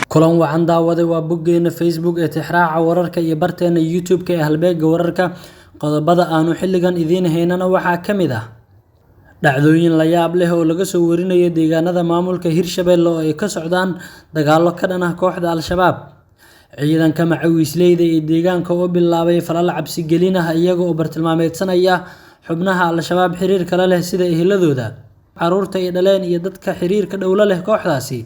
kulan wacan daawaday waa boggeena Facebook ee tixraaca wararka iyo barteena YouTube-ka ee halbeega wararka. Qodobada aanu xilligan idiin haynana waxaa ka mid ah dhacdooyin la yaab leh oo laga soo warinayo deegaanada maamulka Hirshabelle oo ay ka socdaan dagaallo ka dhan ah kooxda Al-Shabaab. Ciidanka macawiisleyda ee deegaanka oo bilaabay falal cabsi gelin ah iyaga oo bartilmaameedsanaya xubnaha Al-Shabaab xiriirka la leh sida eheladooda, caruurta ay dhaleen iyo dadka xiriirka dhow la leh kooxdaasi.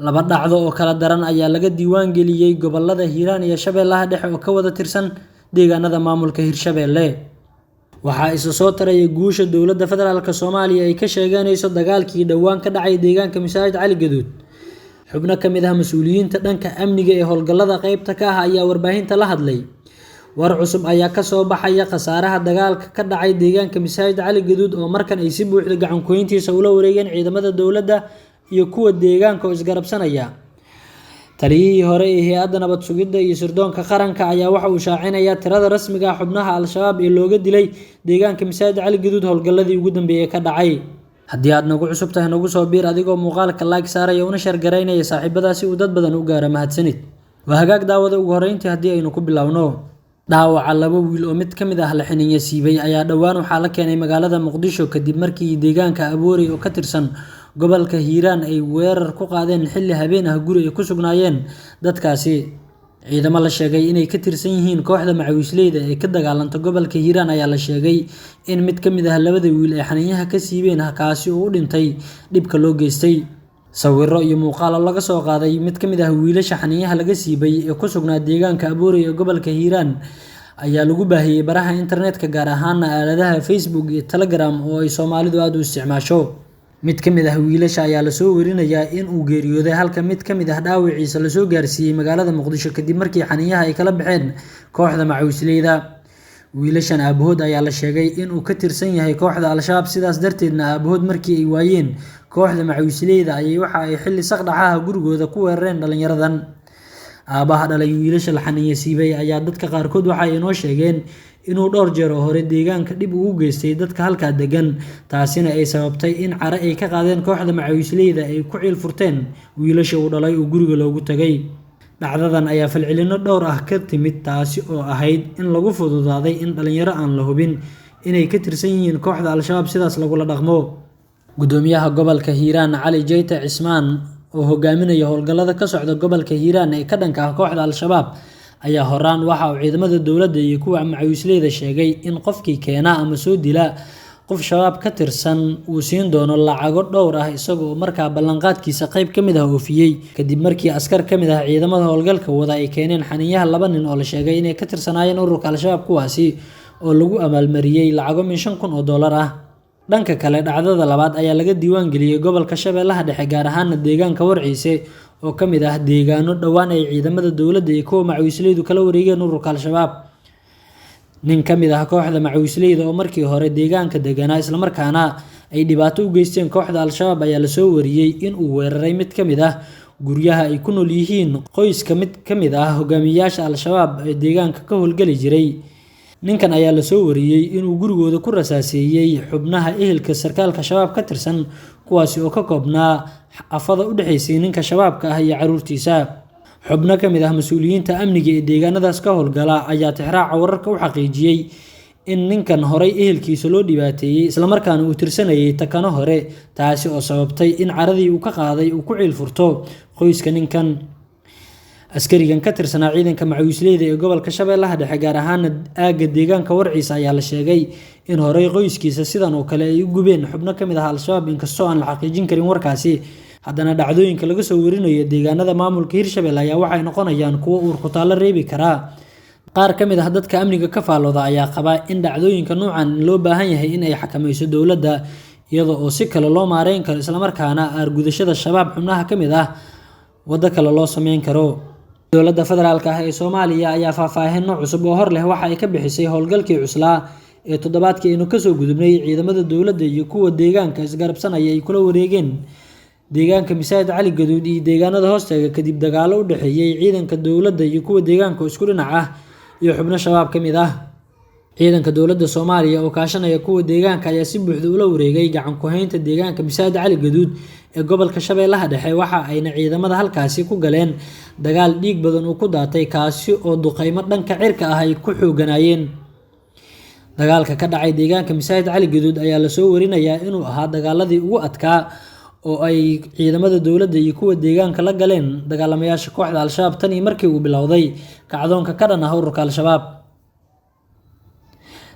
Laba dhacdo oo kala daran ayaa laga diiwaan geliyay gobolada Hiiraan iyo Shabeellaha Dhexe oo ka wada tirsan deegaanada maamulka Hirshabelle. Waxaa isu soo taraya guusha dowladda federaalka Soomaaliya ay ka sheeganayso dagaalkii dhawaan ka dhacay deegaanka Masaajid Cali Gaduud. Xubno ka mid ah mas'uuliyiinta dhanka amniga ee howlgallada qaybta ka ah ayaa warbaahinta la hadlay. War cusub ayaa ka soo baxaya khasaaraha dagaalka ka dhacay deegaanka Masaajid Cali Gaduud oo markan ay si buuxda gacan ku hayntiisa ula wareegeen ciidamada dowladda iyo kuwa deegaanka oo isgarabsanaya. Taliyihii hore ee hay'adda nabad sugidda iyo sirdoonka qaranka ayaa waxa uu shaacinayaa tirada rasmiga ah xubnaha Al-Shabaab ee looga dilay deegaanka Masaajid Cali Gaduud howlgalladii ugu dambeeyay ka dhacay. Haddii aad nagu cusub tahay nagu soo biir adigoo muuqaalka like saaraya una share gareynaya saaxiibadaasi uu dad badan u gaaro mahadsanid. Waa hagaag daawada ugu horeyntii haddii aynu ku bilowno. Dhaawaca laba wiil oo mid ka mid ah la xininya siibay ayaa dhawaan waxaa la keenay magaalada Muqdisho kadib markii deegaanka Aboori oo ka tirsan gobolka Hiiraan ay weerar ku qaadeen xilli habeen ah guri ay ku sugnaayeen dadkaasi. Ciidamo la sheegay inay ka tirsan yihiin kooxda macawiisleyda ee ka dagaalanta gobolka Hiiraan ayaa la sheegay in mid ka mid ah labada wiil ay xaniinyaha ka siibeen kaasi oo u dhintay dhibka loo geystay. Sawirro iyo muuqaallo laga soo qaaday mid ka mid ah wiilasha xaniinyaha laga siibay ee ku sugnaa deegaanka Aboori ee gobolka Hiiraan ayaa lagu baahiyay baraha internetka gaar ahaan aaladaha Facebook iyo Telegram oo ay Soomaalidu aad u isticmaasho. Mid ka mid ah wiilasha ayaa la soo warinayaa in uu geeriyooday halka mid ka mid ah dhaawiciisa la soo gaarsiiyay magaalada Muqdisho kadib markii xaniinyaha ay kala baxeen kooxda macawiisleyda. Wiilashan aabahood ayaa la sheegay in uu ka tirsan yahay kooxda Al-Shabaab sidaas darteedna aabahood markii ay waayeen kooxda macawiisleyda ayay waxa ay xilli saqdhacaha gurigooda ku weerareen dhalinyaradan. Aabaha dhalay wiilasha la xaninya siibay ayaa dadka qaarkood waxa ay inoo sheegeen inuu dhowr jeer oo hore deegaanka dhib ugu geystay dadka halkaa degan, taasina ay sababtay in care ay ka qaadeen kooxda macawiisleyda ay ku ciil furteen wiilasha uu dhalay oo guriga loogu tagay. Dhacdadan ayaa falcelinno dhowr ah ka timid taasi oo ahayd in lagu fududaaday in dhalinyaro aan la hubin inay ka tirsan yihiin kooxda Al-Shabaab sidaas lagula dhaqmo. Gudoomiyaha gobolka Hiiraan Cali Jeyte Cismaan oo hogaaminaya howlgallada ka socda gobolka Hiiraan ee ka dhanka ah kooxda Al-Shabaab ayaa horaan waxa uu ciidamada dowladda iyo kuwa macawiisleyda sheegay in qofkii keena ama soo dila qof shabaab ka tirsan uu siin doono lacago dhowr ah isagoo markaa ballanqaadkiisa qayb ka mid ah oofiyay kadib markii askar ka mid ah ciidamada howlgalka wada ay keeneen xaniinyaha laba nin oo la sheegay inay ka tirsanaayeen ururka Al-Shabaab kuwaasi oo lagu abaalmariyay lacago min $5,000 ah. Dhanka kale dhacdada labaad ayaa laga diiwaan geliyay gobolka Shabeellaha Dhexe gaar ahaan deegaanka Warciise oo ka mid ah deegaano dhawaan ay ciidamada dowladda iyo kuwa macawiisleydu kala wareegeen ururka Al-Shabaab. Nin ka mid ah kooxda macawiisleyda oo markii hore deegaanka deganaa isla markaana ay dhibaato u geysteen kooxda Al-Shabaab ayaa la soo wariyay in uu weeraray mid ka mid ah guryaha ay ku nool yihiin qoyska mid ka mid ah hogaamiyayaasha Al-Shabaab ee deegaanka ka howlgali jiray. Ninkan ayaa la soo wariyay inuu gurigooda ku rasaaseeyay xubnaha ehelka sarkaalka Shabaab ka tirsan kuwaasi oo ka koobnaa afada u dhaxaysay ninka Shabaabka ah iyo caruurtiisa. Xubno ka mid ah mas'uuliyiinta amniga ee deegaanadaas ka howlgala ayaa tixraaca wararka u xaqiijiyay in ninkan horay ehelkiisa loo dhibaateeyay isla markaana uu tirsanayay takano hore, taasi oo sababtay in caradii uu ka qaaday uu ku ciil furto qoyska ninkan. Askarigan ka tirsanaa ciidanka macawiisleyda ee gobolka Shabeellaha Dhexe gaar ahaan aagga deegaanka Warciise ayaa la sheegay in horay qoyskiisa sidan oo kale ay u gubeen xubno ka mid ah Al-Shabaab inkastoo aan la xaqiijin karin warkaasi. Haddana dhacdooyinka laga soo warinayo deegaanada maamulka Hirshabelle ayaa waxay noqonayaan kuwo uur ku taalo reebi kara. Qaar ka mid ah dadka amniga ka faalooda ayaa qaba in dhacdooyinka noocan loo baahan yahay in ay xakamayso dowladda iyada oo si kale loo maareyn karo isla markaana aargudashada shabaab xubnaha ka mid ah waddo kale loo sameyn karo. Dowladda federaalka ah ee Soomaaliya ayaa faahfaahinno cusub oo hor leh waxa ay ka bixisay howlgalkii cuslaa ee toddobaadkii aynu kasoo gudubnay ciidamada dowladda iyo kuwa deegaanka isgarabsanaya ay kula wareegeen deegaanka Masaajid Cali Gaduud iyo deegaanada hoostaga kadib dagaalo u dhaxeeyay ciidanka dowladda iyo kuwa deegaanka isku dhinac ah iyo xubno shabaab ka mid ah. Ciidanka dowladda Soomaaliya oo kaashanaya kuwa deegaanka ayaa si buuxda ula wareegay gacan ku haynta deegaanka Masaajid Cali Gaduud ee gobolka Shabeellaha Dhexe, waxa ayna ciidamada halkaasi ku galeen dagaal dhiig badan oo ku daatay kaasi oo duqeymo dhanka cirka ah ay ku xooganayeen. Dagaalka ka dhacay deegaanka Masaajid Cali Gaduud ayaa la soo warinayaa inuu ahaa dagaaladii ugu adkaa oo ay ciidamada dowladda iyo kuwa deegaanka la galeen dagaalamayaasha kooxda Al-Shabaab tan iyo markii uu bilowday kacdoonka ka dhan ah ururka Al-Shabaab.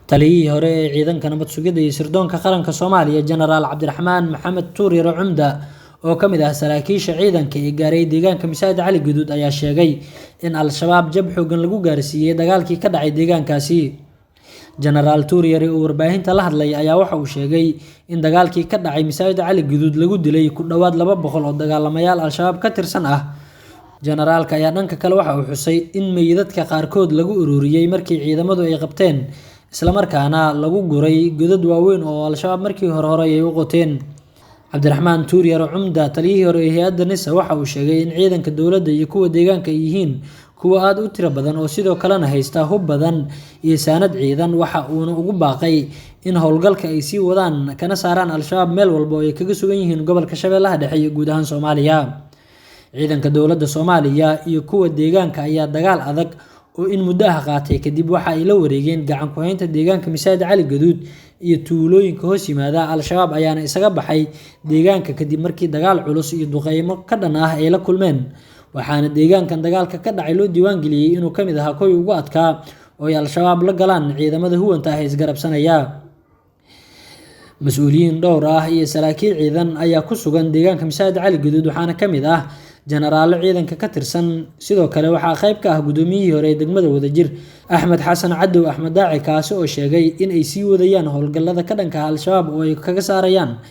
Taliyihii hore ee ciidanka nabad sugidda iyo sirdoonka qaranka Soomaaliya Genaraal Cabdiraxmaan Maxamed Tuuryare Cumda oo ka mid ah saraakiisha ciidanka ee gaaray deegaanka Masaajid Cali Gaduud ayaa sheegay in Al-Shabaab jab xoogan lagu gaarsiiyay dagaalkii ka dhacay deegaankaasi. Genaraal Tuuryare oo warbaahinta la hadlay ayaa waxa uu sheegay in dagaalkii ka dhacay Masaajid Cali Gaduud lagu dilay ku dhawaad 200 oo dagaalamayaal Al-Shabaab ka tirsan ah. Generaalka ayaa dhanka kale waxa uu xusay in meydadka qaarkood lagu ururiyay markii ciidamadu ay qabteen isla markaana lagu guray godad waaweyn oo Al-Shabaab markii hore ay u qoteen. Cabdiraxmaan Tuuryare Cumda, taliyihii hore ee hay'adda NISA, waxa uu sheegay in ciidanka dowladda iyo kuwa deegaanka ay yihiin kuwa aad u tiro badan oo sidoo kalena haysta hub badan iyo saanad ciidan, waxa uuna ugu baaqay in howlgalka ay sii wadaan kana saaraan Al-Shabaab meel walba oo ay kaga sugan yihiin gobolka Shabeellaha Dhexe iyo guud ahaan Soomaaliya. Ciidanka dowladda Soomaaliya iyo kuwa deegaanka ayaa dagaal adag oo in muddo ah qaatay kadib waxa ay la wareegeen gacan ku haynta deegaanka Masaajid Cali Gaduud iyo tuulooyinka hoos yimaada. Al-Shabaab ayaana isaga baxay deegaanka kadib markii dagaal culus iyo duqeymo ka dhan ah ay la kulmeen, waxaana deegaankan dagaalka ka dhacay loo diiwaan geliyay inuu ka mid ahaa kuwii ugu adkaa oo ay Al-Shabaab la galaan ciidamada huwanta ah ee isgarabsanaya. Mas'uuliyiin dhowr ah iyo saraakiil ciidan ayaa ku sugan deegaanka Masaajid Cali Gaduud, waxaana ka mid ah jenaraallo ciidanka ka tirsan. Sidoo kale waxaa qayb ka ah gudoomiyihii hore ee degmada Wadajir Axmed Xasan Cadow Axmed Daaci, kaasi oo sheegay in ay sii wadayaan howlgallada ka dhanka ah Al-Shabaab oo ay kaga saarayaan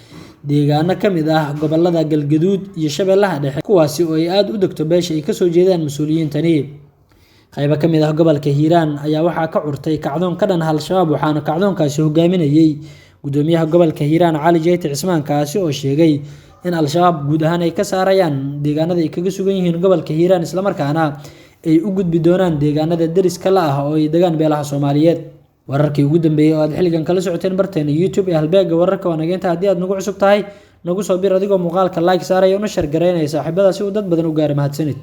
deegaano ka mid ah gobolada Galgaduud iyo Shabeellaha Dhexe, kuwaasi oo ay aad u degto beesha ay kasoo jeedaan mas'uuliyiintani. Qaybo ka mid ah gobolka Hiiraan ayaa waxaa ka curtay kacdoon ka dhan ah Al-Shabaab, waxaana kacdoonkaasi hogaaminayay gudoomiyaha gobolka Hiiraan Cali Jeyti Cismaan, kaasi oo sheegay in Al-Shabaab guud ahaan ay ka saarayaan deegaanada ay kaga sugan yihiin gobolka Hiiraan isla markaana ay u gudbi doonaan deegaanada deriska la ah oo ay degaan beelaha Soomaaliyeed. Wararkii ugu dambeeyay oo aad xilligan kala socoteen barteena YouTube ee Halbeega Wararka waa nageynta. Haddii aad nagu cusub tahay nagu soo bir adigoo muuqaalka like saaraya una share gareynaya saaxiibada si uu dad badan u gaaro. Mahadsanid.